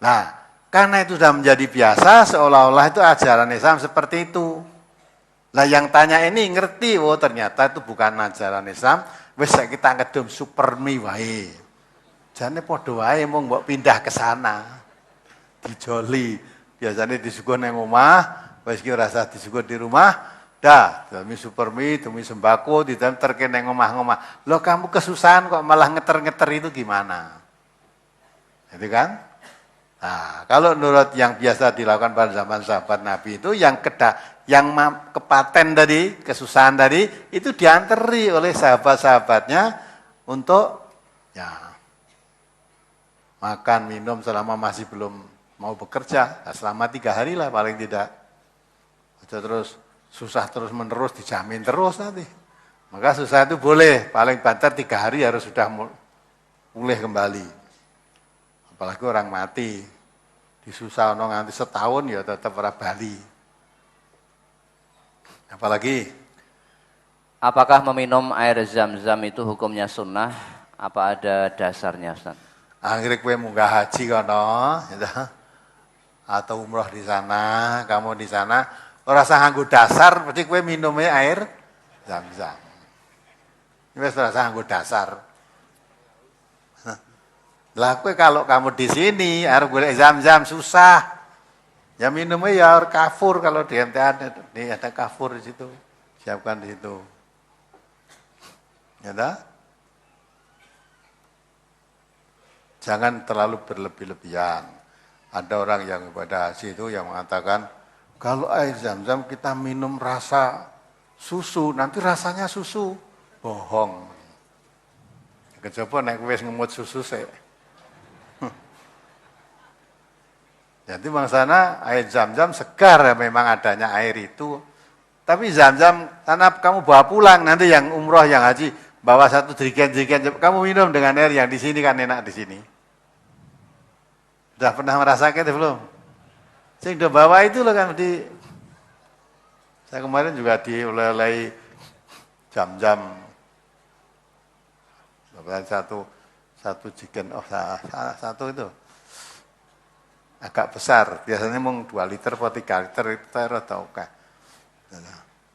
Nah, karena itu sudah menjadi biasa, seolah-olah itu ajaran Islam seperti itu. Lah yang tanya ini ngerti, oh ternyata itu bukan ajaran Islam, wis kita ngedum supermi wae. Jane padha wae mung mbok pindah ke sana. Dijoli, biasanya disuguh nang omah, wis ki ora usah disuguh di rumah, dah demi supermi, demi sembako, diantarke nang omah-omah. Loh kamu kesusahan kok malah ngeter-ngeter itu gimana? Gitu kan? Nah, kalau menurut yang biasa dilakukan pada zaman sahabat Nabi itu yang kepaten tadi, kesusahan tadi itu dianteri oleh sahabat-sahabatnya untuk ya makan, minum selama masih belum mau bekerja, selama 3 hari lah paling tidak. Aja terus susah terus menerus dijamin terus nanti. Maka susah itu boleh, paling banter 3 hari harus sudah pulih kembali. Apalagi orang mati, disusah nanti setahun ya tetap ora bali. Apalagi? Apakah meminum air zam-zam itu hukumnya sunnah? Apa ada dasarnya, Ustaz? Akhirnya kue munggah haji kono, gitu. Atau umroh di sana, kamu di sana, ora usah nganggo dasar, berarti kue minumnya air zam-zam. Ini wis ora usah nganggo dasar. Lah kue kalau kamu di sini, air golek zam-zam susah. Ya minumnya ya air kafur kalau di MTA ada kafur di situ. Siapkan di situ. Ya dah? Jangan terlalu berlebih-lebihan. Ada orang yang pada haji itu yang mengatakan, kalau air zam-zam kita minum rasa susu, nanti rasanya susu. Bohong. Kecoba nek wis ngemut susu sih. Jadi mangsana air zam-zam segar ya memang adanya air itu. Tapi zam-zam karena kamu bawa pulang nanti yang umroh yang haji bawa satu jerigen-jerigen kamu minum dengan air yang di sini kan enak di sini. Sudah pernah merasakan itu belum? Saya udah bawa itu loh kan di saya kemarin juga dioleh-oleh jam-jam satu jerigen satu itu. Agak besar, biasanya mau 2 liter atau 3 liter atau oke.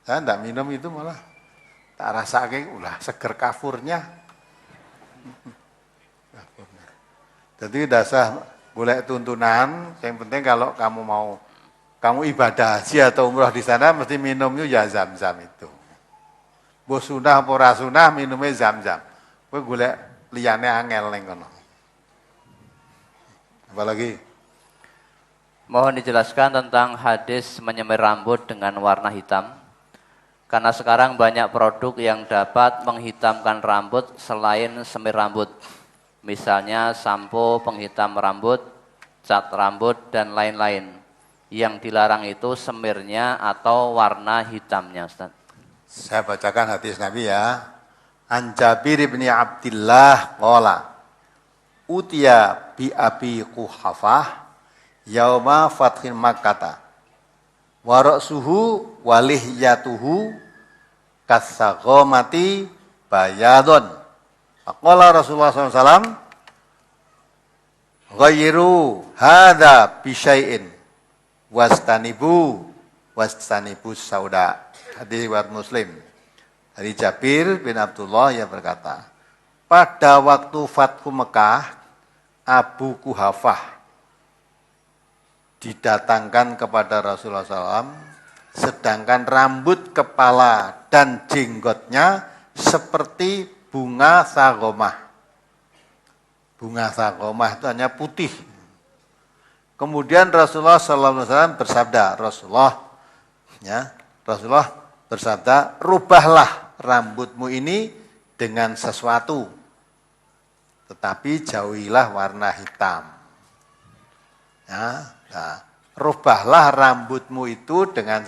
Saya tidak minum itu malah tak rasa kayak ulah seger kafurnya. Jadi dasar boleh tuntunan, yang penting kalau kamu ibadah haji atau umroh di sana mesti minumnya ya zam-zam itu. Bos sunah apa ora sunah minumnya zam-zam. Kowe golek liyane angel ning kono. Apalagi Mohon dijelaskan tentang hadis menyemir rambut dengan warna hitam. Karena sekarang banyak produk yang dapat menghitamkan rambut selain semir rambut. Misalnya sampo penghitam rambut, cat rambut, dan lain-lain. Yang dilarang itu semirnya atau warna hitamnya, Ustaz. Saya bacakan hadis Nabi ya. An Jabir bin Abdillah qala utiya bi Abi Quhafah yauma fathin Makkah wa ra'suhu walihyatuhu kasaghamati bayadun faqala Rasulullah SAW ghayru hadza bi syai'in wastanibu sauda. Hadis riwayat Muslim dari Jabir bin Abdullah yang berkata, pada waktu Fathu Mekah Abu Quhafah didatangkan kepada Rasulullah SAW, sedangkan rambut kepala dan jenggotnya seperti bunga sagomah. Bunga sagomah itu hanya putih. Kemudian Rasulullah SAW bersabda, Rasulullah bersabda, rubahlah rambutmu ini dengan sesuatu, tetapi jauhilah warna hitam. Ya. Nah, rubahlah rambutmu itu dengan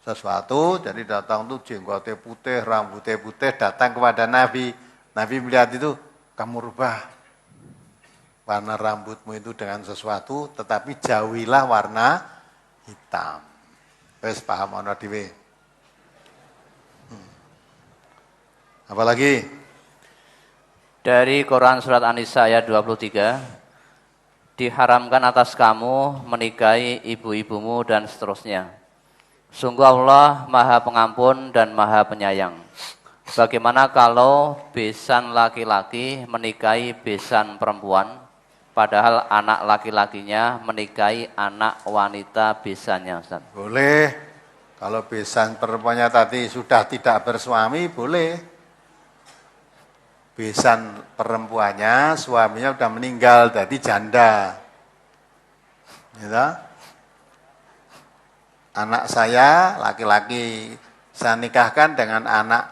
sesuatu. Jadi datang tuh jenggotnya putih, rambutnya putih, datang kepada Nabi. Nabi melihat itu, kamu rubah warna rambutmu itu dengan sesuatu, tetapi jauhilah warna hitam. Wes paham ana dhewe. Apalagi? Dari Quran Surat An-Nisa ayat 23. diharamkan atas kamu menikahi ibu-ibumu dan seterusnya. Sungguh Allah Maha Pengampun dan Maha Penyayang. Bagaimana kalau besan laki-laki menikahi besan perempuan, padahal anak laki-lakinya menikahi anak wanita besannya, Ustaz? Boleh. Kalau besan perempuannya tadi sudah tidak bersuami, boleh. Besan perempuannya, suaminya sudah meninggal, jadi janda. Gitu. Anak saya laki-laki, saya nikahkan dengan anak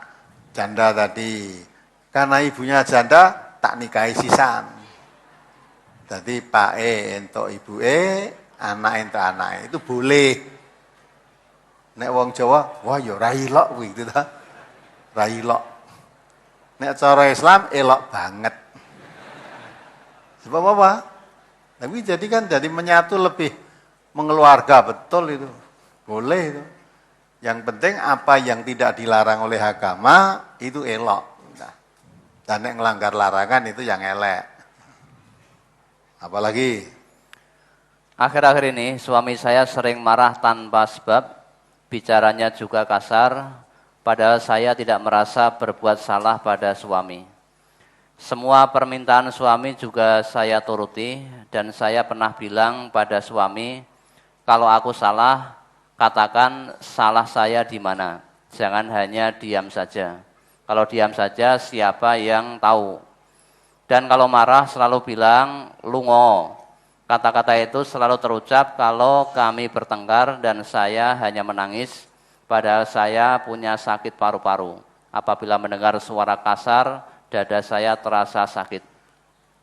janda tadi. Karena ibunya janda, tak nikahi sisan. Jadi Pak E untuk Ibu E, anak untuk anak E. Itu boleh. Nek wong Jawa, wah ya railok gitu ta. Railok. Nek cara Islam elok banget. Sebab apa? Tapi jadi kan jadi menyatu lebih mengeluarga betul itu. Boleh itu. Yang penting apa yang tidak dilarang oleh agama itu elok. Nah, dan nek ngelanggar larangan itu yang elek. Apalagi Akhir-akhir ini suami saya sering marah tanpa sebab, bicaranya juga kasar, padahal saya tidak merasa berbuat salah pada suami. Semua permintaan suami juga saya turuti dan saya pernah bilang pada suami, kalau aku salah, katakan salah saya di mana. Jangan hanya diam saja. Kalau diam saja siapa yang tahu. Dan kalau marah selalu bilang lungo. Kata-kata itu selalu terucap kalau kami bertengkar dan saya hanya menangis. Padahal saya punya sakit paru-paru. Apabila mendengar suara kasar, dada saya terasa sakit.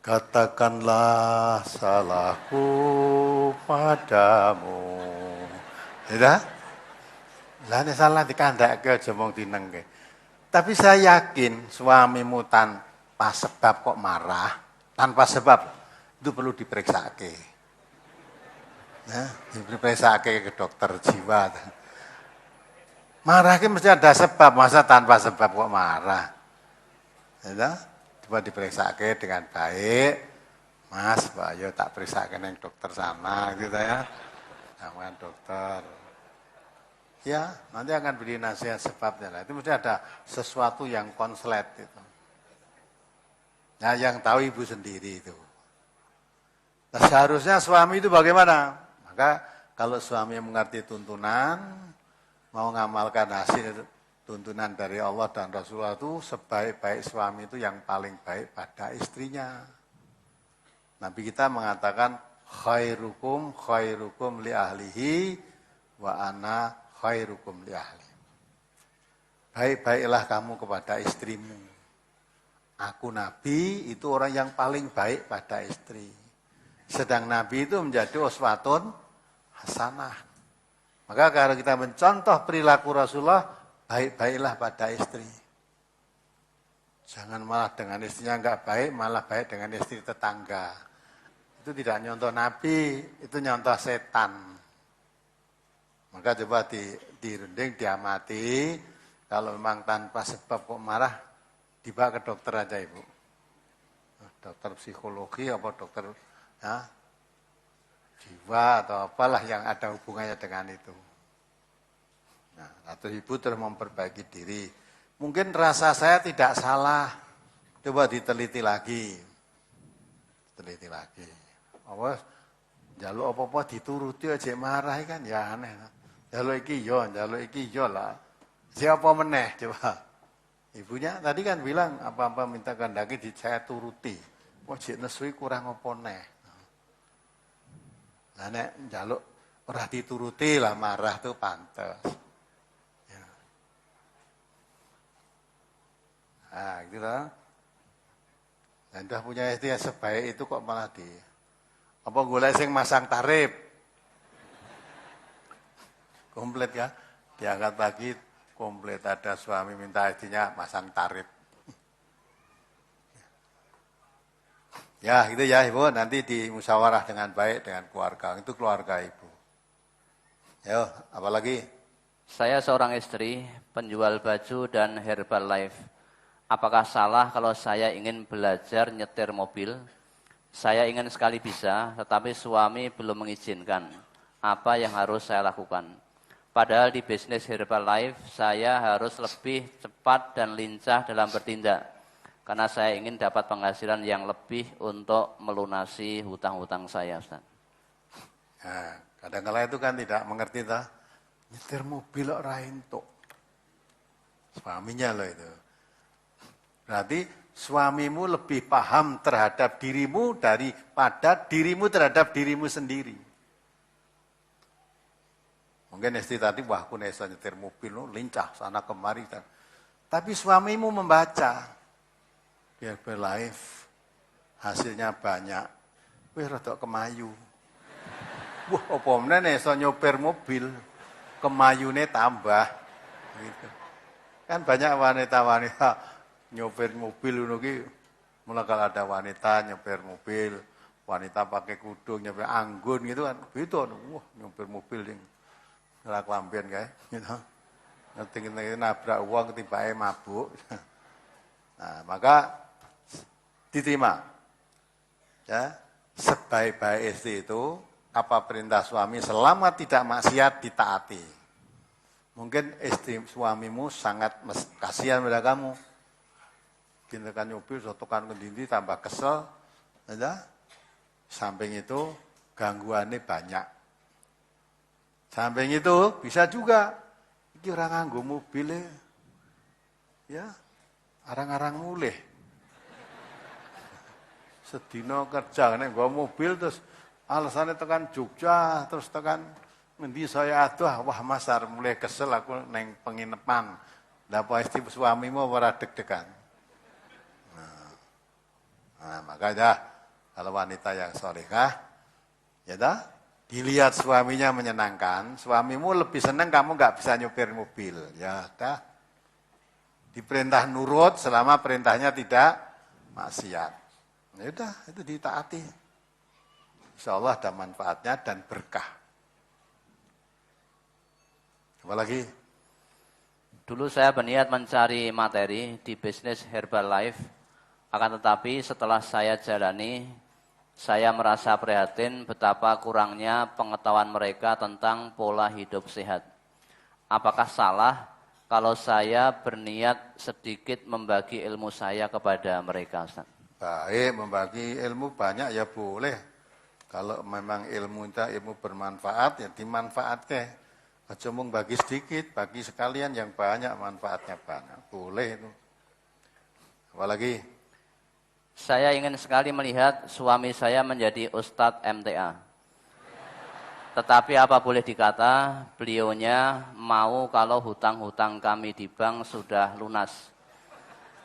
katakanlah salahku padamu. Ya? Lah nek salah dikandhake aja mung dinengke. Tapi saya yakin suamimu tanpa sebab kok marah, tanpa sebab itu perlu diperiksake. Nah, diperiksake ke dokter jiwa. Marah itu mesti ada sebab, masa tanpa sebab kok marah. Ya, coba diperiksake dengan baik. Mas, Pak, ayo tak periksake neng dokter sana gitu ya. Sama dokter. Ya, nanti akan beri nasihat sebabnya lah. Itu mesti ada sesuatu yang konslet itu. Nah, yang tahu ibu sendiri itu. Nah, seharusnya suami itu bagaimana? Maka kalau suami mengerti tuntunan, mau ngamalkan hasil tuntunan dari Allah dan Rasulullah itu, sebaik-baik suami itu yang paling baik pada istrinya. Nabi kita mengatakan, khairukum li ahlihi wa ana khairukum li ahli. Baik-baiklah kamu kepada istrimu. Aku Nabi itu orang yang paling baik pada istri. Sedang Nabi itu menjadi uswatun hasanah. Maka kalau kita mencontoh perilaku Rasulullah, baik-baiklah pada istri. Jangan malah dengan istrinya enggak baik, malah baik dengan istri tetangga. Itu tidak nyontoh Nabi, itu nyontoh setan. Maka coba dirunding, diamati. Kalau memang tanpa sebab kok marah, dibawa ke dokter aja ibu. Dokter psikologi apa dokter ya, jiwa atau apalah yang ada hubungannya dengan itu. Nah, atau ibu terus memperbaiki diri. Mungkin rasa saya tidak salah. Coba diteliti lagi. Teliti lagi. Apa njaluk apa-apa dituruti aja marah kan ya aneh. Njaluk iki yo lah. Siapa meneh coba. Ibunya tadi kan bilang apa-apa minta kehendaki saya turuti. Kok jek nesui kurang apa neh. Nah nek njaluk ora dituruti lah marah tuh pantes. Ya. Nah, gitu lah. Dan udah punya istri yang sebaik itu kok malah apa golek sing masang tarif. Komplit ya. Diangkat pagi komplit ada suami minta istrinya masang tarif. Ya gitu ya ibu, nanti dimusyawarah dengan baik dengan keluarga, itu keluarga ibu. Yo, apalagi? Saya seorang istri, penjual baju dan Herbalife. Apakah salah kalau saya ingin belajar nyetir mobil, Saya ingin sekali bisa, tetapi suami belum mengizinkan. Apa yang harus saya lakukan? Padahal di bisnis Herbalife, saya harus lebih cepat dan lincah dalam bertindak. Karena saya ingin dapat penghasilan yang lebih untuk melunasi hutang-hutang saya, Ustaz. Nah, kadang-kala itu kan tidak mengerti ta. Nyetir mobil kok ra entuk. Suaminya loh itu. Berarti suamimu lebih paham terhadap dirimu daripada dirimu terhadap dirimu sendiri. Mungkin istri tadi, wah aku bisa nyetir mobil, lincah sana kemari. Tapi suamimu membaca, biar Herbalife, hasilnya banyak. Wih rada kemayu. Wah apa meneh iso nyopir mobil, kemayune tambah. Gitu. Kan banyak wanita-wanita nyopir mobil ngono ki, mulai kalau ada wanita nyopir mobil, wanita pakai kudung nyopir anggun gitu kan, gitu. Wah nyopir mobil yang ora klambian kae, gitu. Ngerti-ngerti nabrak uang ketibake mabuk. Nah, maka diterima. Ya, sebaik-baik istri itu apa perintah suami selama tidak maksiat ditaati. Mungkin istri suamimu sangat kasihan pada kamu. Kintekan mobil sotokan kendindi tambah kesel, ya. Samping itu gangguannya banyak. Samping itu bisa juga iki ora nganggo mobile. Ya. Arang-arang mulih. Sedina kerja nek nggo mobil terus alasannya tekan Jogja, terus tekan ngendi saya aduh wah masar mulai kesel aku neng penginapan. Lah apa istri suamimu ora deg-degan. Nah, makanya kalau wanita yang salehah ya dah dilihat suaminya menyenangkan, suamimu lebih senang kamu nggak bisa nyupir mobil. Ya dah. Diperintah nurut selama perintahnya tidak maksiat. Ya udah, itu ditaati. Insya Allah ada manfaatnya dan berkah. Apalagi? Dulu saya berniat mencari materi di bisnis Herbalife, akan tetapi setelah saya jalani, saya merasa prihatin betapa kurangnya pengetahuan mereka tentang pola hidup sehat. Apakah salah kalau saya berniat sedikit membagi ilmu saya kepada mereka, Ustaz? Baik, membagi ilmu banyak ya boleh. Kalau memang ilmu bermanfaat ya dimanfaatkan. Aja mung bagi sedikit, bagi sekalian yang banyak manfaatnya banyak. Boleh itu. Apalagi? Saya ingin sekali melihat suami saya menjadi Ustadz MTA. Tetapi apa boleh dikata, beliaunya mau kalau hutang-hutang kami di bank sudah lunas.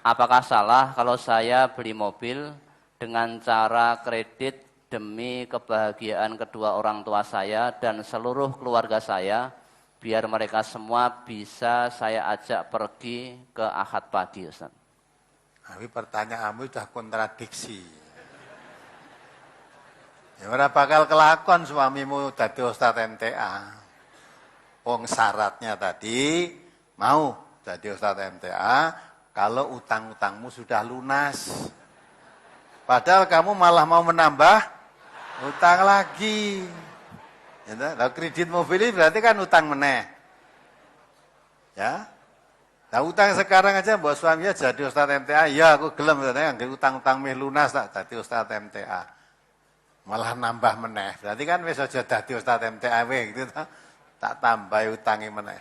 Apakah salah kalau saya beli mobil dengan cara kredit demi kebahagiaan kedua orang tua saya dan seluruh keluarga saya, biar mereka semua bisa saya ajak pergi ke Ahad pagi, Ustaz? Tapi pertanyaanmu sudah kontradiksi. Ya ora bakal kelakon suamimu dadi Ustadz MTA. Wong syaratnya tadi mau jadi Ustadz MTA kalau utang-utangmu sudah lunas. Padahal kamu malah mau menambah utang lagi. Ya, nah, kredit mobil ini berarti kan utang meneh. Ya. Nah utang sekarang aja buat suaminya jadi Ustadz MTA, ya aku gelem katanya utang-utang meh lunas tak jadi Ustadz MTA. Malah nambah meneh. Berarti kan wis aja dadi Ustadz MTA we gitu tak tambah utangi meneh.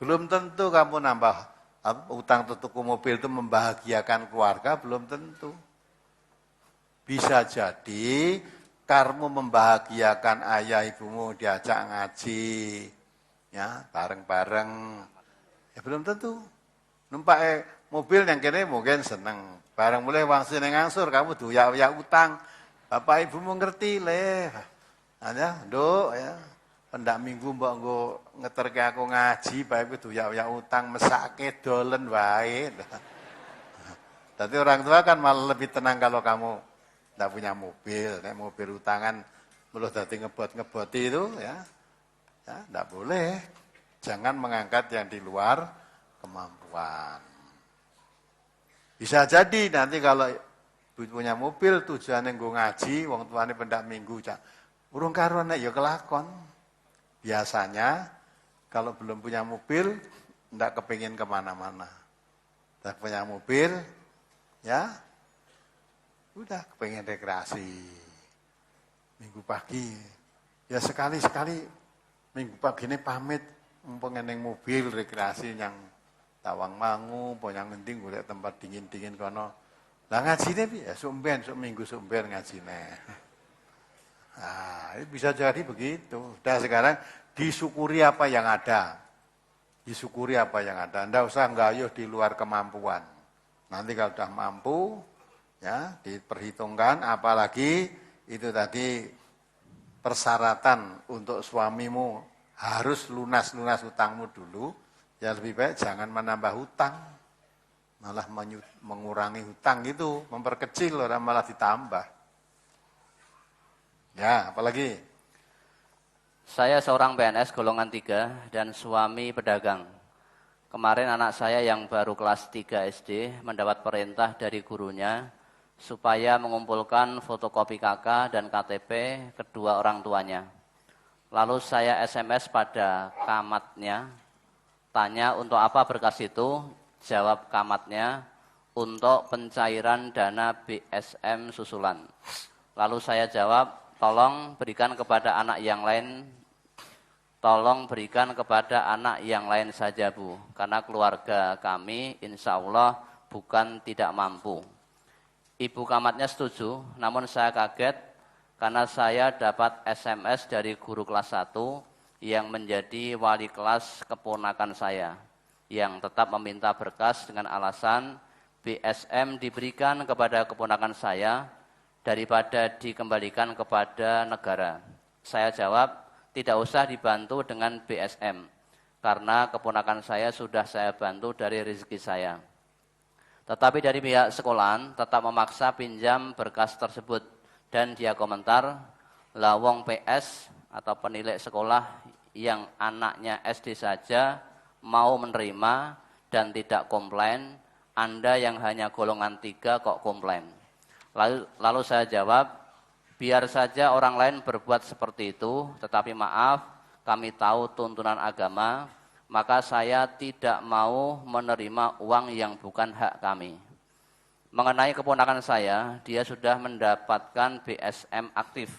Belum tentu kamu nambah utang tuku mobil itu membahagiakan keluarga, belum tentu. Bisa jadi kamu membahagiakan ayah ibumu diajak ngaji, ya bareng-bareng. Ya belum tentu. Numpak mobil yang kene mungkin seneng. Bareng mulai wang seneng ngangsur, kamu duyak-uyak utang. Bapak ibumu ngerti le. Ada, nduk ya. Pendak minggu mbok nggo ngeterke aku ngaji, bae kuwi duyak-uyak utang mesake dolen wae. Tapi orang tua kan malah lebih tenang kalau kamu tidak punya mobil. Nek mobil utangan belum dadi ngebot-ngeboti itu ya. Ya, tidak boleh. Jangan mengangkat yang di luar kemampuan. Bisa jadi nanti kalau punya mobil tujuannya nggo ngaji, wong tuane pendak minggu cak. Urung karuan nek ya kelakon. Biasanya kalau belum punya mobil ndak kepingin kemana-mana. Udah punya mobil, ya udah kepingin rekreasi. Minggu pagi, ya sekali-sekali minggu pagi ini pamit, pengen mobil rekreasi yang Tawangmangu, yang ngending golek tempat dingin-dingin kono. Lah ngajine piye? Sok minggu sumben ngajine. Nah, itu bisa jadi begitu. Dan sekarang disyukuri apa yang ada. Disyukuri apa yang ada. Ndak usah nggayuh di luar kemampuan. Nanti kalau sudah mampu, ya diperhitungkan. Apalagi itu tadi persyaratan untuk suamimu harus lunas hutangmu dulu. Ya lebih baik jangan menambah hutang. Malah mengurangi hutang itu, memperkecil orang malah ditambah. Ya, apalagi? Saya seorang PNS golongan 3 dan suami pedagang. Kemarin anak saya yang baru kelas 3 SD mendapat perintah dari gurunya supaya mengumpulkan fotokopi KK dan KTP kedua orang tuanya. Lalu saya SMS pada kamatnya, tanya untuk apa berkas itu, jawab kamatnya, untuk pencairan dana BSM susulan. Lalu saya jawab, tolong berikan kepada anak yang lain, tolong berikan kepada anak yang lain saja Bu, karena keluarga kami insya Allah bukan tidak mampu. Ibu kamatnya setuju, namun saya kaget karena saya dapat SMS dari guru kelas 1 yang menjadi wali kelas keponakan saya, yang tetap meminta berkas dengan alasan BSM diberikan kepada keponakan saya daripada dikembalikan kepada negara. Saya jawab, tidak usah dibantu dengan BSM, karena keponakan saya sudah saya bantu dari rezeki saya. Tetapi dari pihak sekolahan tetap memaksa pinjam berkas tersebut, dan dia komentar, lawong PS atau penilik sekolah yang anaknya SD saja mau menerima dan tidak komplain, Anda yang hanya golongan 3 kok komplain. Lalu saya jawab, biar saja orang lain berbuat seperti itu, tetapi maaf, kami tahu tuntunan agama, maka saya tidak mau menerima uang yang bukan hak kami. Mengenai keponakan saya, dia sudah mendapatkan BSM aktif,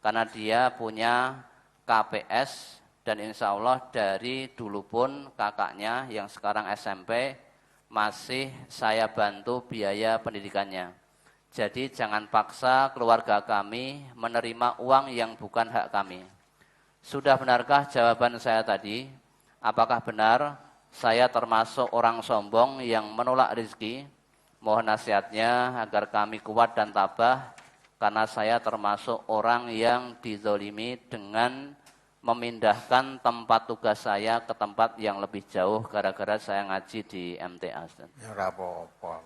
karena dia punya KPS, dan insya Allah dari dulu pun kakaknya yang sekarang SMP, masih saya bantu biaya pendidikannya. Jadi jangan paksa keluarga kami menerima uang yang bukan hak kami. Sudah benarkah jawaban saya tadi? Apakah benar saya termasuk orang sombong yang menolak rezeki? Mohon nasihatnya agar kami kuat dan tabah, karena saya termasuk orang yang dizolimi dengan memindahkan tempat tugas saya ke tempat yang lebih jauh gara-gara saya ngaji di MTA. Ya nggak apa-apa.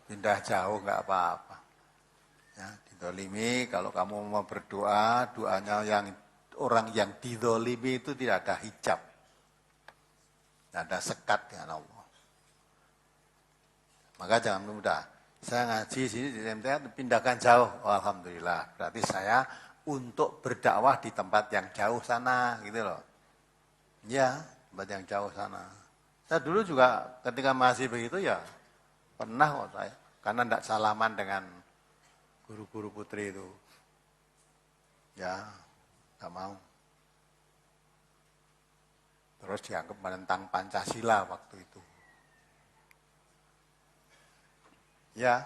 Pindah jauh nggak apa-apa. Ya, dizolimi, kalau kamu mau berdoa, doanya yang orang yang dizolimi itu tidak ada hijab. Tidak ada sekat dengan Allah. Maka jangan mudah. Saya ngaji sini di MTA, pindahkan jauh. Oh, alhamdulillah. Berarti saya untuk berdakwah di tempat yang jauh sana, gitu loh. Ya, tempat yang jauh sana. Saya dulu juga ketika masih begitu ya, pernah kok saya. Karena tidak salaman dengan guru-guru putri itu. Ya, tidak mau. Terus dianggap menentang Pancasila waktu itu. Ya,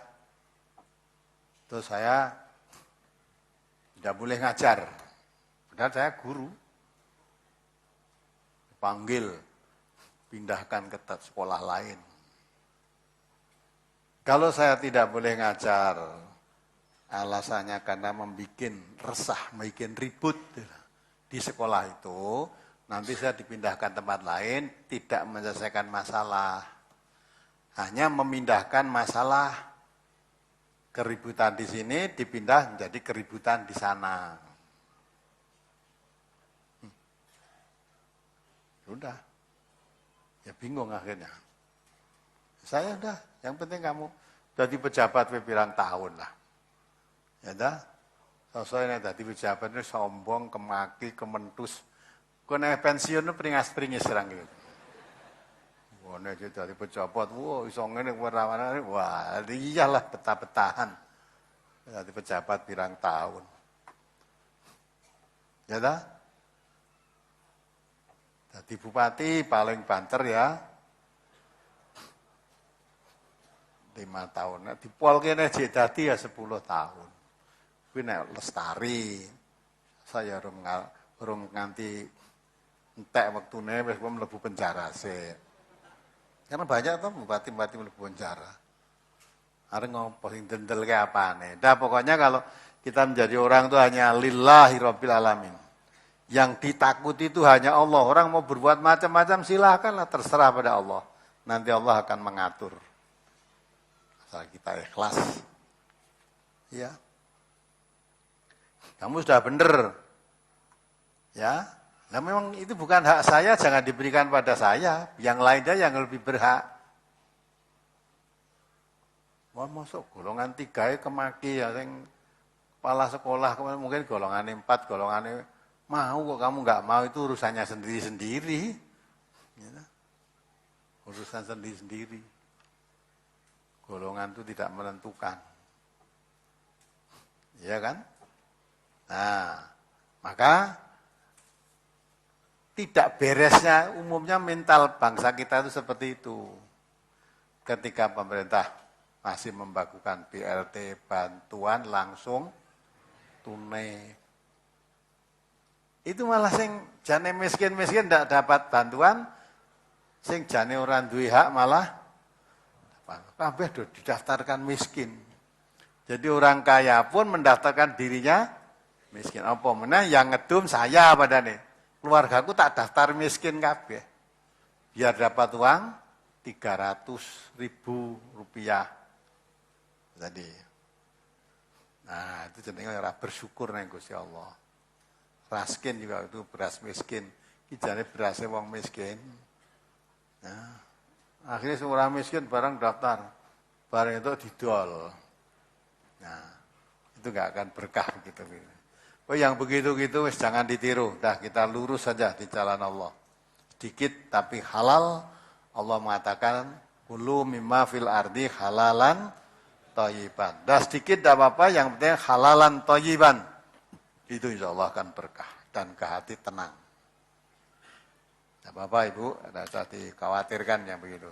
terus saya tidak boleh ngajar. Padahal saya guru. Dipanggil, pindahkan ke sekolah lain. Kalau saya tidak boleh ngajar, alasannya karena membuat resah, membuat ribut di sekolah itu, nanti saya dipindahkan tempat lain, tidak menyelesaikan masalah. Hanya memindahkan masalah keributan di sini dipindah menjadi keributan di sana. Sudah. Ya bingung akhirnya. Saya udah, yang penting kamu Jadi pejabat pirang tahun lah. Ya dah. Sosoknya dadi pejabat ini sombong, kemaki, kementus. Kone pensiun peringas-peringis serang gitu. Wah, nek dadi pejabat, wah iso ngene warawane, wah iyalah betah-betahan. Dadi pejabat pirang tahun. Ya dah. Dadi bupati paling banter ya. 5 tahun. Nek dipol kene jek dadi ya 10 tahun. Kuwi nek lestari. Saya urung nganti entek wektune wis mlebu penjara sih. Karena banyak tuh bupati-bupati mlebu penjara. Arep ngopo sing dendelke apane. Nah, pokoknya kalau kita menjadi orang itu hanya lillahi rabbil alamin. Yang ditakuti itu hanya Allah. Orang mau berbuat macam-macam silahkanlah, terserah pada Allah. Nanti Allah akan mengatur. Asal kita ikhlas. Ya. Kamu sudah benar. Ya. Nah memang itu bukan hak saya, jangan diberikan pada saya. Yang lainnya yang lebih berhak. Wah masuk golongan 3 kemaki ya. Yang kepala sekolah mungkin golongan 4, golongan mau kok kamu nggak mau itu urusannya sendiri-sendiri. Ya. Urusan sendiri-sendiri. Golongan itu tidak menentukan. Iya kan? Nah, maka tidak beresnya umumnya mental bangsa kita itu seperti itu. Ketika pemerintah masih membagikan BLT bantuan langsung tunai. Itu malah sing jane miskin-miskin tidak dapat bantuan, sing jane orang duwe hak malah kabeh didaftarkan miskin. Jadi orang kaya pun mendaftarkan dirinya miskin. Apa meneh yang ngedum saya padane. Keluargaku tak daftar miskin kabeh. Biar dapat uang 300.000 rupiah. Tadi. Nah, itu jenenge ora bersyukur nang Gusti Allah. Raskin juga itu beras miskin. Iki jane berasnya wong miskin. Nah, akhirnya seorang miskin barang daftar. Barang itu didol. Nah, itu enggak akan berkah begitu. Oh yang begitu-gitu jangan ditiru. Dah kita lurus saja di jalan Allah. Sedikit tapi halal. Allah mengatakan kulu mimma fil ardi halalan thayyiban. Dah sedikit tidak apa-apa, yang penting halalan thayyiban. Itu insya Allah akan berkah dan ke hati tenang. Tidak apa-apa Ibu, ada saat dikhawatirkan yang begitu.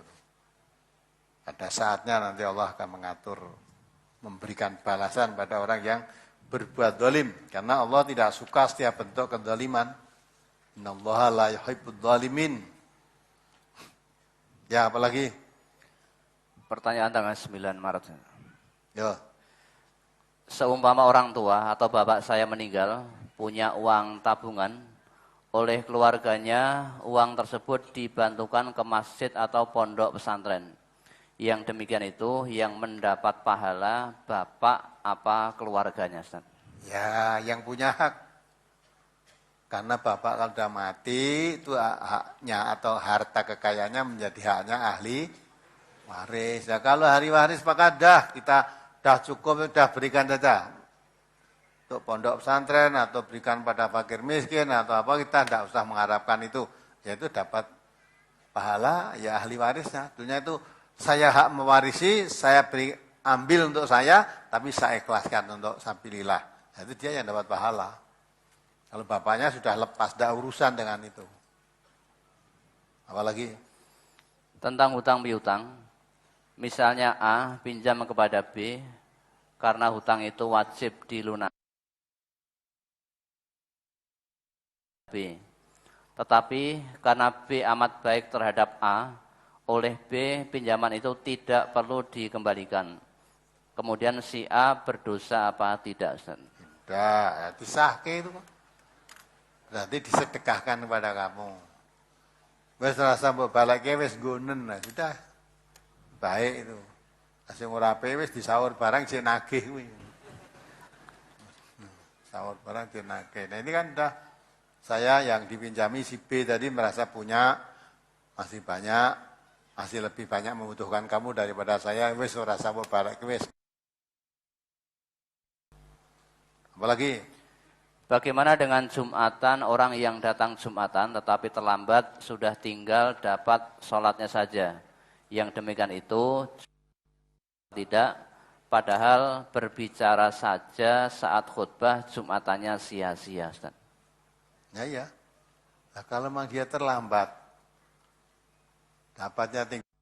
Ada saatnya nanti Allah akan mengatur, memberikan balasan pada orang yang berbuat zalim. Karena Allah tidak suka setiap bentuk kezaliman. Innallaha la yuhibbudz zalimin. Ya, apalagi? Pertanyaan tanggal 9 Maret. Ya. Seumpama orang tua atau bapak saya meninggal, punya uang tabungan, oleh keluarganya uang tersebut dibantukan ke masjid atau pondok pesantren. Yang demikian itu yang mendapat pahala bapak apa keluarganya, Ustaz? Ya, yang punya hak. Karena bapak kalau sudah mati, itu haknya atau harta kekayaannya menjadi haknya ahli waris. Ya, kalau ahli waris maka kita dah cukup, dah berikan saja. Untuk pondok pesantren atau berikan pada fakir miskin atau apa, kita tidak usah mengharapkan itu. Yaitu dapat pahala ya ahli warisnya. Dunia itu saya hak mewarisi, saya ambil untuk saya, tapi saya ikhlaskan untuk sabilillah. Nah, itu dia yang dapat pahala. Kalau bapaknya sudah lepas, tidak urusan dengan itu. Apalagi? Tentang hutang piutang, misalnya A pinjam kepada B, karena hutang itu wajib dilunasi B. Tetapi karena B amat baik terhadap A, oleh B pinjaman itu tidak perlu dikembalikan. Kemudian si A berdosa apa tidak, Ustaz? Tidak, disahke itu. Berarti disedekahkan kepada kamu. Wes rasa mbok balakke wis gonen lah, sudah. Baik itu. Asing ora ape wis disaur barang jek nagih kuwi. Saur barang jek nagih. Nah ini kan udah saya yang dipinjami si B tadi merasa punya masih banyak masih lebih banyak membutuhkan kamu daripada saya, wis ora sawur barek wis. Apalagi Bagaimana dengan Jumatan, orang yang datang Jumatan tetapi terlambat sudah tinggal dapat sholatnya saja. Yang demikian itu tidak, padahal berbicara saja saat khutbah Jumatannya sia-sia. Ustaz. ya. Nah, kalau memang dia terlambat, dapatnya tinggal.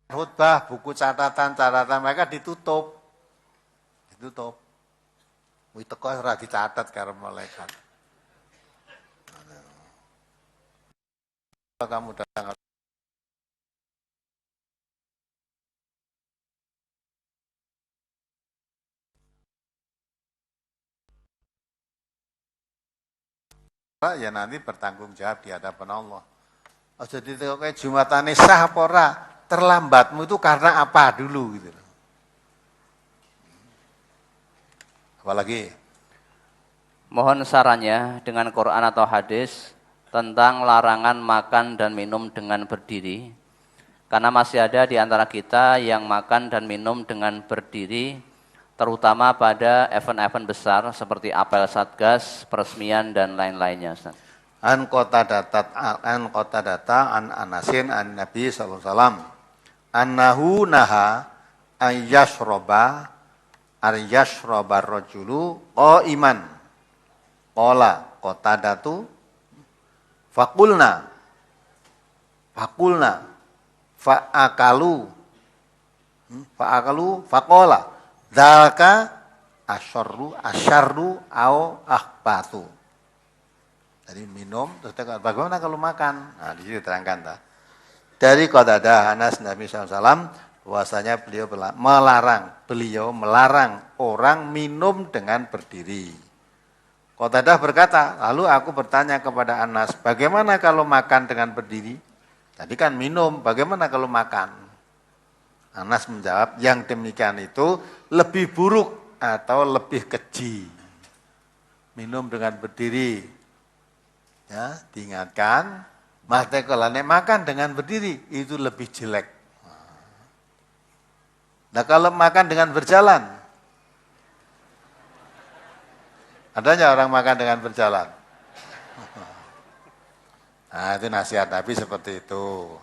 Khutbah, buku catatan mereka ditutup. Wih teko ora dicatat karo malaikat. Kamu datang ya nanti bertanggung jawab di hadapan Allah. Oh, jadi kayak Jumatane sah apa ora? Terlambatmu itu karena apa dulu gitu. Apalagi Mohon sarannya dengan Quran atau hadis tentang larangan makan dan minum dengan berdiri. Karena masih ada di antara kita yang makan dan minum dengan berdiri, terutama pada event-event besar seperti apel Satgas, peresmian, dan lain-lainnya. Ustaz. an kota data an Anasin an Nabi sallallahu alaihi wasallam annahu naha ayyashroba rajulu iman qala qatadatu faqulna fa'akalu faqala dzalika asyarru au akhbatu. Jadi minum terus bagaimana kalau makan? Nah, di sini diterangkan dah. Dari Qatadah Anas Nabi SAW bahwasanya beliau melarang orang minum dengan berdiri. Qatadah berkata, lalu aku bertanya kepada Anas, bagaimana kalau makan dengan berdiri? Tadi kan minum, bagaimana kalau makan? Anas menjawab, yang demikian itu lebih buruk atau lebih keji. Minum dengan berdiri. Ya, diingatkan, kalau makan dengan berdiri itu lebih jelek. Nah, kalau makan dengan berjalan, adanya orang makan dengan berjalan. Nah, itu nasihat Nabi seperti itu.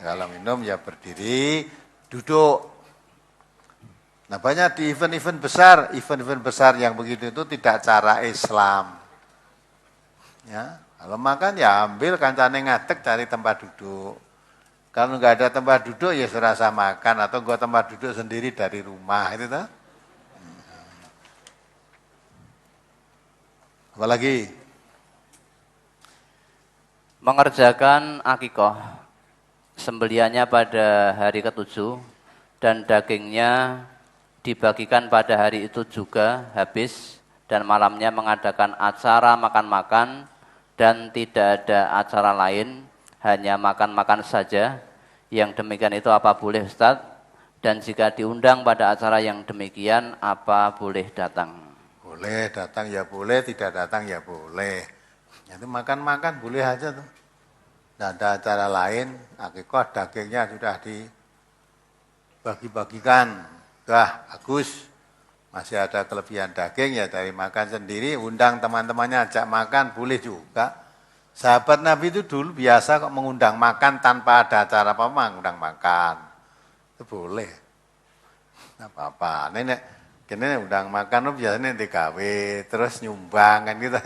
Kalau minum ya berdiri, duduk. Nah, banyak di event-event besar yang begitu itu tidak cara Islam. Ya, kalau makan ya ambil kancane ngadeg cari tempat duduk. Kalau nggak ada tempat duduk ya serasa makan atau gua tempat duduk sendiri dari rumah itu tuh. Apalagi Mengerjakan akikah, sembeliannya pada hari ke-7 dan dagingnya dibagikan pada hari itu juga habis dan malamnya mengadakan acara makan-makan dan tidak ada acara lain, hanya makan-makan saja. Yang demikian itu apa boleh Ustaz? Dan jika diundang pada acara yang demikian, apa boleh datang? boleh datang ya boleh, tidak datang ya boleh. Itu makan-makan boleh aja tuh. Tidak ada acara lain, akikah dagingnya sudah dibagi-bagikan. Wah, bagus. Masih ada kelebihan daging ya dari makan sendiri, undang teman-temannya ajak makan, boleh juga. Sahabat Nabi itu dulu biasa kok mengundang makan tanpa ada acara apa, mengundang makan. Itu boleh. Tidak apa-apa. Nenek, kini undang makan itu biasanya digawe, terus nyumbang kan gitu.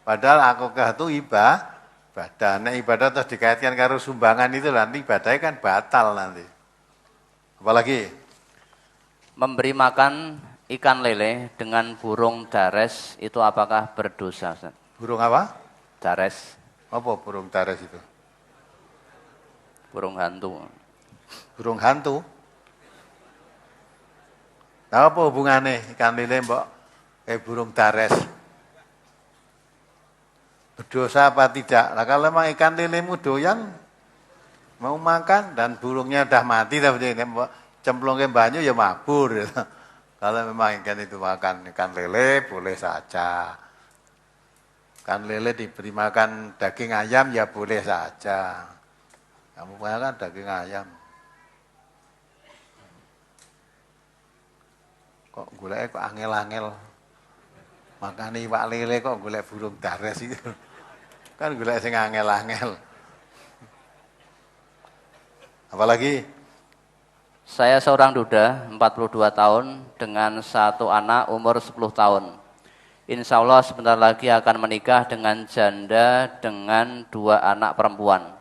Padahal akikah itu ibadah. Nek ibadah terus dikaitkan karo sumbangan itu nanti ibadahnya kan batal nanti. Apalagi Memberi makan ikan lele dengan burung dares itu apakah berdosa? Ustaz? burung apa? Dares, Apa burung dares itu? burung hantu. Burung hantu. Nah, apa hubungannya ikan lele mbok burung dares? Berdosa apa tidak? Nah, kalau memang ikan lelemu doyan mau makan dan burungnya udah mati tapi mbok cemplungin banyu ya mabur. Gitu. Kalau memang ikan itu makan ikan lele boleh saja. Ikan lele diberi makan daging ayam ya boleh saja. Kamu makan daging ayam. Kok golek kok angel-angel. Makan iwak lele kok golek burung dares itu. Kan golek sing angel-angel. Apalagi Saya seorang duda, 42 tahun, dengan satu anak umur 10 tahun. Insya Allah sebentar lagi akan menikah dengan janda dengan 2 anak perempuan.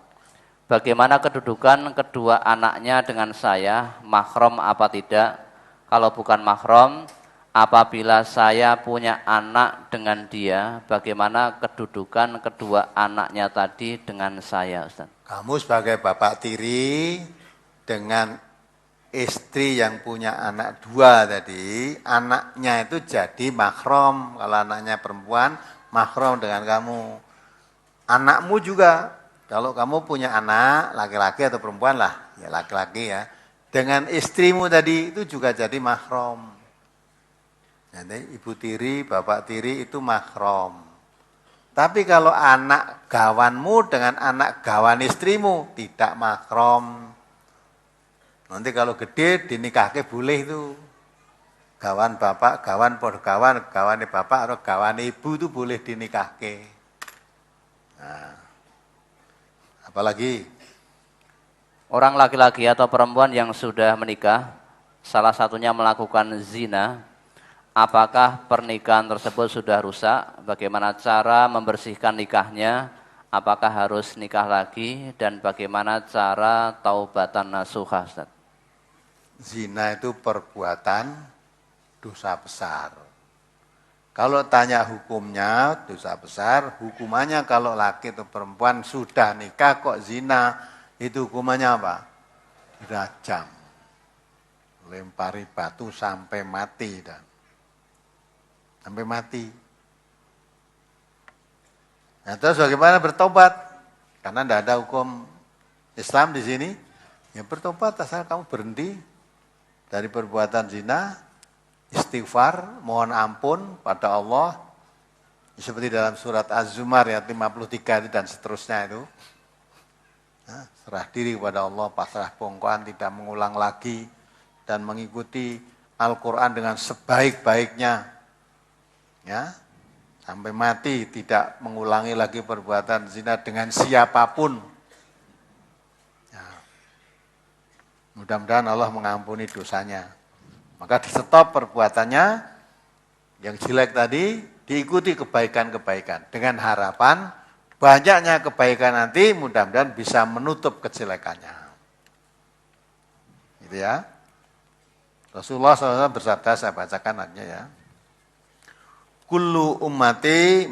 Bagaimana kedudukan kedua anaknya dengan saya, mahram apa tidak? Kalau bukan mahram, apabila saya punya anak dengan dia, bagaimana kedudukan kedua anaknya tadi dengan saya, Ustaz? kamu sebagai bapak tiri dengan istri yang punya anak 2 tadi, anaknya itu jadi mahram. Kalau anaknya perempuan, mahram dengan kamu. Anakmu juga, kalau kamu punya anak, laki-laki atau perempuan lah, ya laki-laki ya, dengan istrimu tadi itu juga jadi mahram. Jadi ibu tiri, bapak tiri itu mahram. Tapi kalau anak gawanmu dengan anak gawan istrimu, tidak mahram. Nanti kalau gede dinikahke boleh itu. Gawan bapak, gawan gawan, gawane bapak atau gawane ibu itu boleh dinikahke. Nah, apalagi Orang laki-laki atau perempuan yang sudah menikah, salah satunya melakukan zina, apakah pernikahan tersebut sudah rusak? Bagaimana cara membersihkan nikahnya? Apakah harus nikah lagi? Dan bagaimana cara taubatan nasuha, Ustaz? zina itu perbuatan dosa besar. Kalau tanya hukumnya dosa besar, hukumannya kalau laki atau perempuan sudah nikah kok zina, itu hukumannya apa? Dirajam. Lempari batu sampai mati dan sampai mati. Nah, terus bagaimana bertobat? Karena tidak ada hukum Islam di sini. Ya bertobat asal kamu berhenti dari perbuatan zina, istighfar, mohon ampun pada Allah. Seperti dalam surat Az-Zumar ayat 53 itu dan seterusnya itu. Nah, serah diri kepada Allah, pasrah bongkoan, tidak mengulang lagi dan mengikuti Al-Quran dengan sebaik-baiknya. Ya, sampai mati tidak mengulangi lagi perbuatan zina dengan siapapun. Ya. Mudah-mudahan Allah mengampuni dosanya. Maka di stop perbuatannya yang jelek tadi, diikuti kebaikan-kebaikan dengan harapan banyaknya kebaikan nanti mudah-mudahan bisa menutup kejelekannya. Gitu ya. Rasulullah SAW bersabda, saya bacakan aja ya. Kullu ummati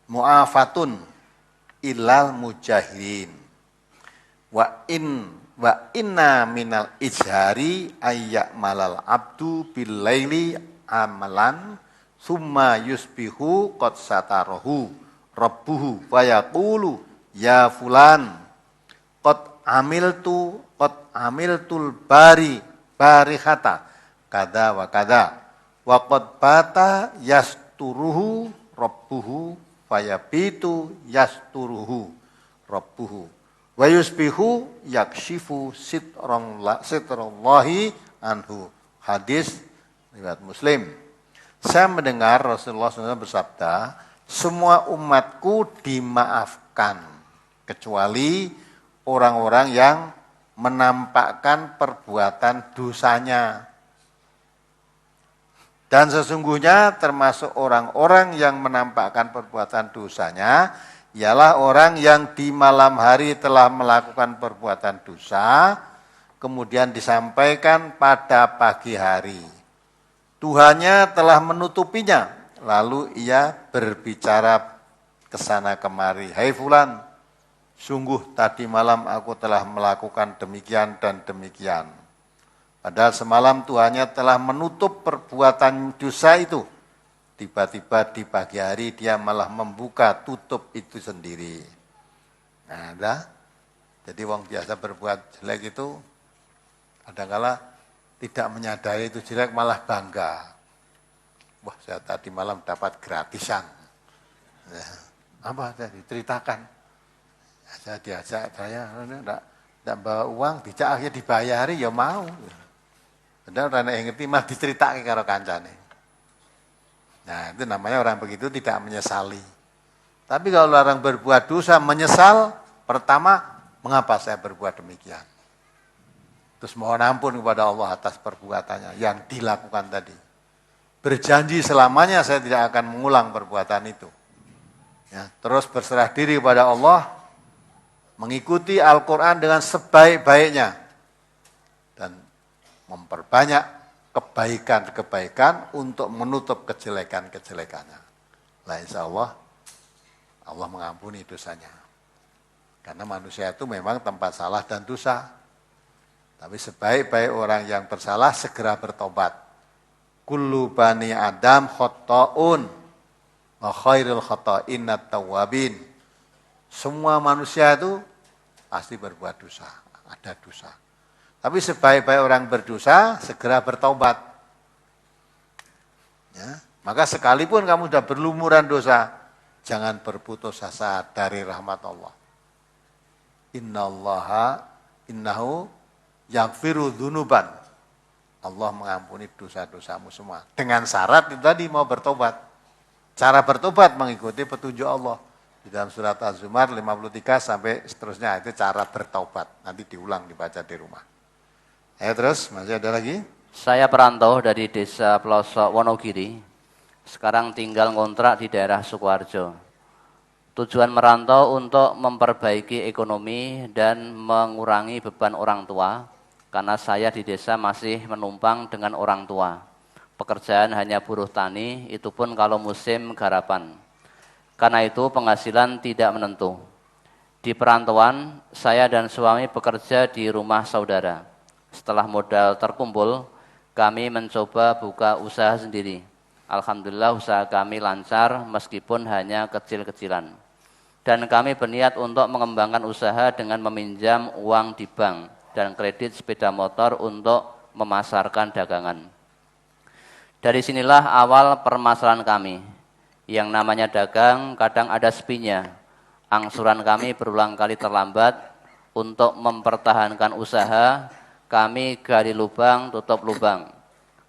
mu'afatun illal mujahirin. Wa inna minal ijhari ayyak malal abdu bil laili amalan summa yusbihu qad satarahu rabbuhu wa yaqulu ya fulan qad amiltul barihata kada wa kada wa qad bata yasturuhu rabbuhu fayabitu yasturuhu rabbuhu wa yusbihu yakshifu sitrallahi anhu. Hadis riwayat Muslim. Saya mendengar Rasulullah SAW bersabda, semua umatku dimaafkan kecuali orang-orang yang menampakkan perbuatan dosanya. Dan sesungguhnya termasuk orang-orang yang menampakkan perbuatan dosanya ialah orang yang di malam hari telah melakukan perbuatan dosa, kemudian disampaikan pada pagi hari. Tuhannya telah menutupinya, lalu ia berbicara ke sana kemari, "Hai fulan, sungguh tadi malam aku telah melakukan demikian dan demikian." Padahal semalam Tuhannya telah menutup perbuatan dosa itu. Tiba-tiba di pagi hari dia malah membuka tutup itu sendiri. Nah, dah. Jadi wong biasa berbuat jelek itu kadang-kala tidak menyadari itu jelek malah bangga. Wah, saya tadi malam dapat gratisan. Ya, apa tadi? Ceritakan. Saya diajak, saya tidak bawa uang, dijak akhirnya dibayari, ya mau. Padahal orang yang ngerti mah diceritake karo kancane. Nah, itu namanya orang begitu tidak menyesali. Tapi kalau orang berbuat dosa menyesal, pertama, mengapa saya berbuat demikian? Terus mohon ampun kepada Allah atas perbuatannya yang dilakukan tadi. Berjanji selamanya saya tidak akan mengulang perbuatan itu. Ya, terus berserah diri kepada Allah, mengikuti Al-Quran dengan sebaik-baiknya, dan memperbanyak kebaikan-kebaikan untuk menutup kejelekan-kejelekannya. Lah insya Allah, Allah mengampuni dosanya. Karena manusia itu memang tempat salah dan dosa. Tapi sebaik-baik orang yang bersalah segera bertobat. Kullu bani Adam khotta'un wa khairul khotta'in at-tawwabin. Semua manusia itu pasti berbuat dosa, ada dosa. Tapi sebaik-baik orang berdosa segera bertobat. Ya, maka sekalipun kamu sudah berlumuran dosa, jangan berputus asa dari rahmat Allah. Innahu yaghfiru dzunuban. Allah mengampuni dosa-dosamu semua. Dengan syarat itu tadi mau bertobat. Cara bertobat mengikuti petunjuk Allah. Di dalam surat Az-Zumar 53 sampai seterusnya itu cara bertobat. Nanti diulang dibaca di rumah. Ayo terus, masih ada lagi? Saya perantau dari desa pelosok Wonogiri. Sekarang tinggal ngontrak di daerah Sukoharjo. Tujuan merantau untuk memperbaiki ekonomi dan mengurangi beban orang tua. Karena saya di desa masih menumpang dengan orang tua. Pekerjaan hanya buruh tani, itu pun kalau musim garapan. Karena itu penghasilan tidak menentu. Di perantauan, saya dan suami bekerja di rumah saudara. Setelah modal terkumpul, kami mencoba buka usaha sendiri. Alhamdulillah usaha kami lancar meskipun hanya kecil-kecilan. Dan kami berniat untuk mengembangkan usaha dengan meminjam uang di bank dan kredit sepeda motor untuk memasarkan dagangan. Dari sinilah awal permasalahan kami. Yang namanya dagang kadang ada sepinya. Angsuran kami berulang kali terlambat. Untuk mempertahankan usaha, kami gali lubang, tutup lubang.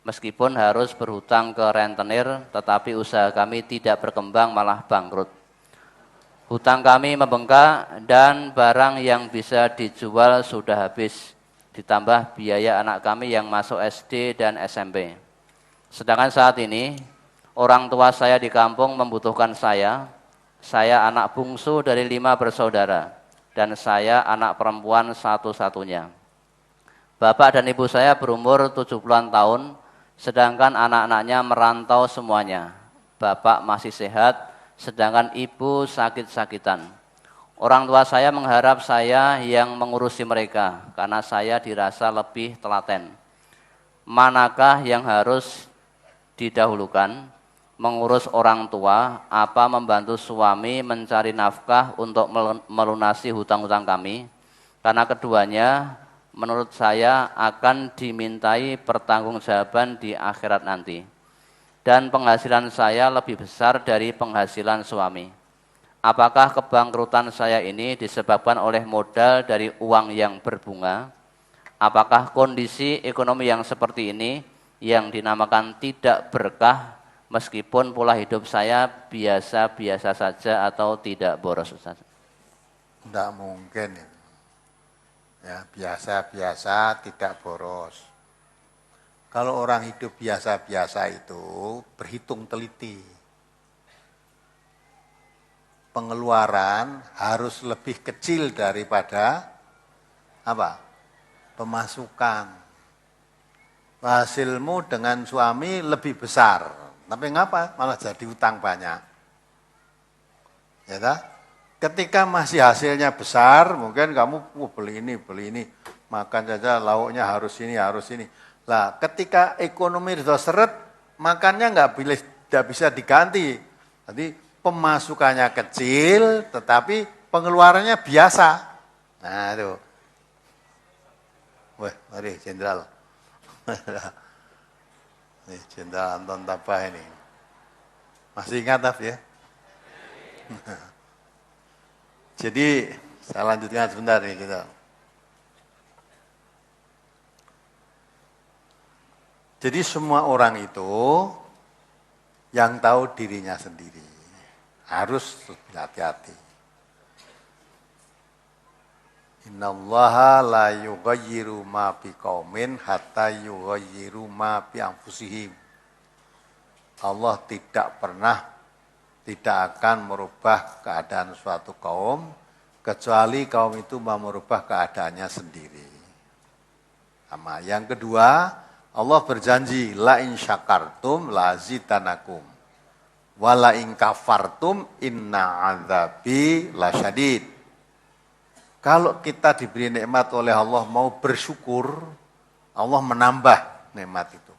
Meskipun harus berhutang ke rentenir, tetapi usaha kami tidak berkembang malah bangkrut. Hutang kami membengkak dan barang yang bisa dijual sudah habis. Ditambah biaya anak kami yang masuk SD dan SMP. Sedangkan saat ini, orang tua saya di kampung membutuhkan saya. Saya anak bungsu dari 5 bersaudara. Dan saya anak perempuan satu-satunya. Bapak dan ibu saya berumur 70-an tahun, sedangkan anak-anaknya merantau semuanya. Bapak masih sehat, sedangkan ibu sakit-sakitan. Orang tua saya mengharap saya yang mengurusi mereka, karena saya dirasa lebih telaten. Manakah yang harus didahulukan? Mengurus orang tua, apa membantu suami mencari nafkah untuk melunasi hutang-hutang kami? Karena keduanya menurut saya akan dimintai pertanggungjawaban di akhirat nanti. Dan penghasilan saya lebih besar dari penghasilan suami. Apakah kebangkrutan saya ini disebabkan oleh modal dari uang yang berbunga? Apakah kondisi ekonomi yang seperti ini yang dinamakan tidak berkah meskipun pola hidup saya biasa-biasa saja atau tidak boros? Tidak mungkin. Ya, biasa-biasa tidak boros. Kalau orang hidup biasa-biasa itu berhitung teliti. Pengeluaran harus lebih kecil daripada apa? Pemasukan. Hasilmu dengan suami lebih besar. Tapi ngapa? Malah jadi utang banyak. Ya tak? Ketika masih hasilnya besar, mungkin kamu beli ini, makan saja lauknya harus ini, harus ini. Lah, ketika ekonomi sudah seret, makannya nggak bisa diganti. Jadi pemasukannya kecil, tetapi pengeluarannya biasa. Nah itu. Wah, mari Jenderal. Ini Jenderal Anton Tabah ini. Masih ingat ya? Jadi saya lanjutkan sebentar nih kita. Jadi semua orang itu yang tahu dirinya sendiri harus lebih hati-hati. Innallaha la yughayyiru ma biqaumin hatta yughayyiru ma bi anfusihim. Allah tidak akan merubah keadaan suatu kaum kecuali kaum itu mau merubah keadaannya sendiri. Sama yang kedua, Allah berjanji la in syakartum la zidanakum wa la in kafartum inna adzabi lasyadid. Kalau kita diberi nikmat oleh Allah mau bersyukur, Allah menambah nikmat itu.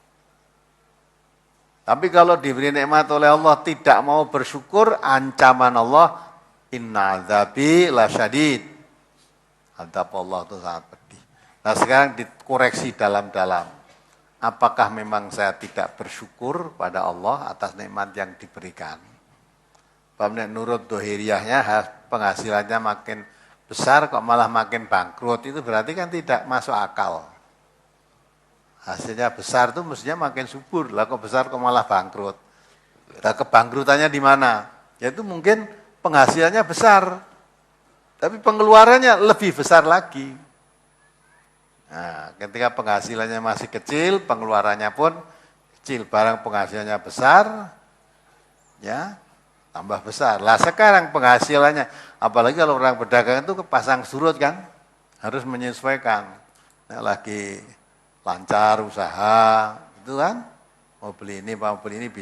Tapi kalau diberi nikmat oleh Allah tidak mau bersyukur, ancaman Allah inna adzabi lasyadid. Azab Allah itu sangat pedih. Nah sekarang dikoreksi dalam-dalam. Apakah memang saya tidak bersyukur pada Allah atas nikmat yang diberikan? Nurut dohiriyahnya penghasilannya makin besar kok malah makin bangkrut, itu berarti kan tidak masuk akal. Hasilnya besar itu mestinya makin subur, lah kok besar kok malah bangkrut. Nah, kebangkrutannya di mana? Yaitu mungkin penghasilannya besar, tapi pengeluarannya lebih besar lagi. Nah, ketika penghasilannya masih kecil, pengeluarannya pun kecil. Barang penghasilannya besar, ya tambah besar. Lah sekarang penghasilannya, apalagi kalau orang berdagang itu pasang surut kan, harus menyesuaikan. Nah, lagi lancar usaha, itu kan, mau beli ini bisa.